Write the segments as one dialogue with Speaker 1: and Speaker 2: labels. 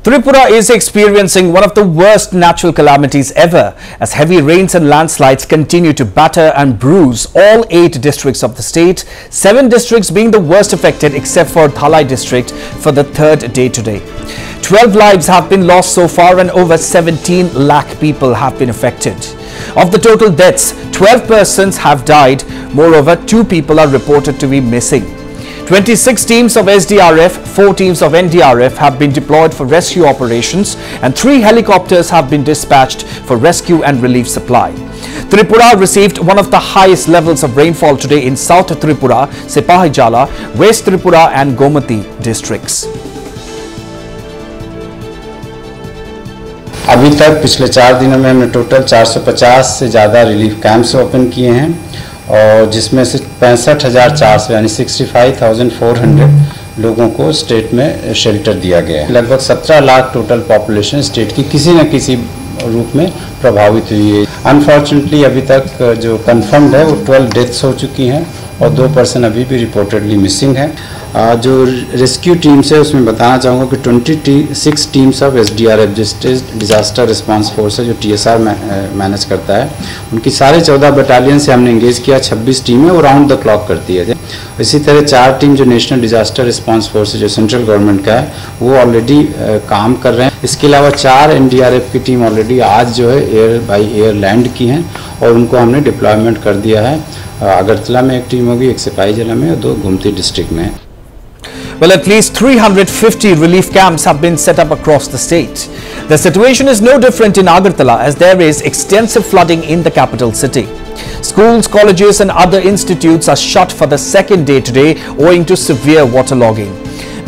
Speaker 1: Tripura is experiencing one of the worst natural calamities ever as heavy rains and landslides continue to batter and bruise all 8 districts of the state, 7 districts being the worst affected except for Dhalai district for the 3rd day today. 12 lives have been lost so far and over 17 lakh people have been affected. Of the total deaths, 12 persons have died. Moreover, 2 people are reported to be missing. 26 teams of SDRF, 4 teams of NDRF have been deployed for rescue operations and 3 helicopters have been dispatched for rescue and relief supply. Tripura received one of the highest levels of rainfall today in South Tripura, Sipahijala, West Tripura and Gomati districts.
Speaker 2: अभी तक पिछले 4 दिनों में हमने total 450 से ज़्यादा relief camps open किए हैं और जिसमें से 65,400 यानी 65,400 लोगों को स्टेट में शेल्टर दिया गया है। लगभग 17 लाख टोटल पॉपुलेशन स्टेट की किसी न किसी रूप में प्रभावित हुई है। अनफॉर्चुनेटली अभी तक जो कंफर्म्ड है वो 12 डेथ्स हो चुकी हैं और 2 पर्सन अभी भी रिपोर्टेडली मिसिंग है। जो रेस्क्यू टीम्स है उसमें बताना चाहूँगा कि 26 टीम्स ऑफ SDRF जो स्टेट डिज़ास्टर रिस्पांस फोर्स है जो TSR मैनेज करता है, उनकी सारे 14 बटालियन से हमने इंगेज किया। 26 टीमें वो राउंड द क्लॉक करती है। इसी तरह 4 टीम जो नेशनल डिज़ास्टर रिस्पांस फोर्स है जो सेंट्रल गवर्नमेंट का है वो ऑलरेडी काम कर रहे हैं। इसके अलावा 4 NDRF की टीम ऑलरेडी आज जो है एयर बाई एयर लैंड की हैं और उनको हमने डिप्लॉयमेंट कर दिया है। अगरतला में एक टीम होगी, एक सिपाहीजला में और 2 गोमती डिस्ट्रिक्ट में।
Speaker 1: Well, at least 350 relief camps have been set up across the state. The situation is no different in Agartala as there is extensive flooding in the capital city. Schools, colleges and other institutes are shut for the 2nd day today owing to severe waterlogging.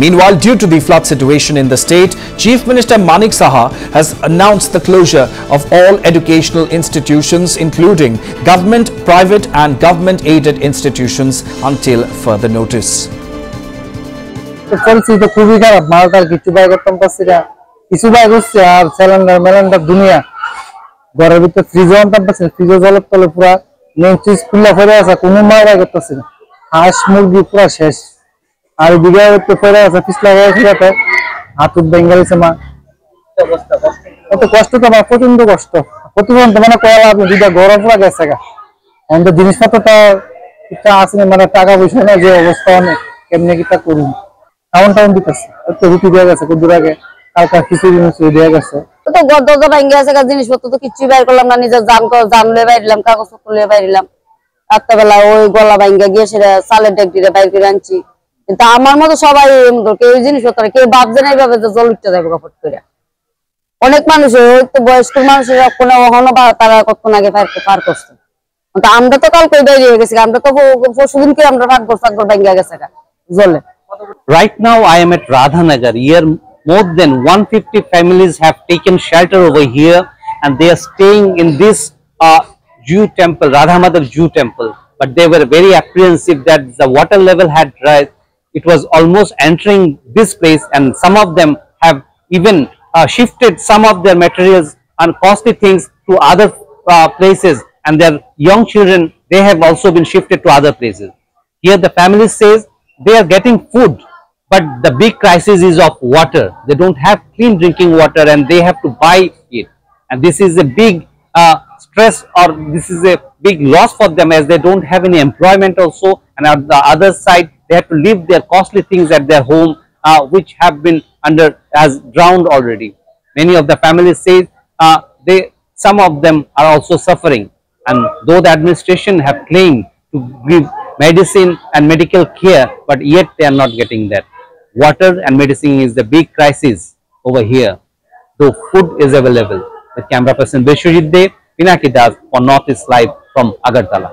Speaker 1: Meanwhile, due to the flood situation in the state, Chief Minister Manik Saha has announced the closure of all educational institutions including government, private and government-aided institutions until further notice.
Speaker 3: পরিস্থিতি খুবই খারাপ, মালটার কিছু by করতাম পারছি না, কিছু by করছে আর সিলিন্ডার দুনিয়া ঘরের ভিতরে ফ্রিজও আনতাম পারছি না, ফ্রিজও জলের তলে পুরা মেন সুইচ খুলে পড়ে আছে, কোনো মাল বাই করতেছি না, হাঁস মুরগি পুরা শেষ। আর দিকে পড়ে আছে পিছলা হয়ে গেছে, হাতুর ভেঙে গেছে মা। কত কষ্ট তো আমার, প্রচন্ড কষ্ট, প্রতিবন্ধ মানে কয়লা আপনি দুইটা গরম পুরা গেছে গা। আমাদের জিনিসপত্রটা আছে না, মানে টাকা পয়সা না, যে অবস্থা অনেক কেমনি কিটা করুন। টাউন দিতেছে তো রুটি দেয়া গেছে, কুদুর আগে কালকা কিছু জিনিস দেয়া গেছে। তো গদদা ভাঙ্গা আছে, জিনিসপত্র তো কিছু বাইর করলাম না, নিজের জানলে বাইরলাম, কাগজপত্র লিয়ে বাইরলাম। রাত্রেবেলা ওই গলা ভাঙ্গা গিয়ে সেটা চালের ডেকটিরে বাইর করে আনছি। কিন্তু আমার মতো সবাই কেউ জিনিসপত্র কেউ ভাবছে না এইভাবে যে জল উঠতে যাবে কাপড় করে। অনেক মানুষ তো বয়স্ক মানুষেরা কোনো কখনো তারা কতক্ষণ আগে পার করছে। আমরা তো কালকে বেরিয়ে গেছি, আমরা তো পরশুদিনকে আমরা ফাঁকর ভাঙ্গা গেছে জলে।
Speaker 4: Right now I am at Radhanagar. Here more than 150 families have taken shelter over here and they are staying in this Jew temple, Radha Mother Jew temple. But they were very apprehensive that the water level had rise. It was almost entering this place and some of them have even shifted some of their materials and costly things to other places, and their young children, they have also been shifted to other places. Here the family says they are getting food, but the big crisis is of water. They don't have clean drinking water and they have to buy it, and this is a big stress, or this is a big loss for them as they don't have any employment also, and on the other side they have to leave their costly things at their home which have been as drowned already. Many of the families say some of them are also suffering, and though the administration have claimed to give medicine and medical care, but yet they are not getting that. Water and medicine is the big crisis over here, though food is available. The camera person Vishwajit Dev, Pinaki Das for Northeast Live from Agartala.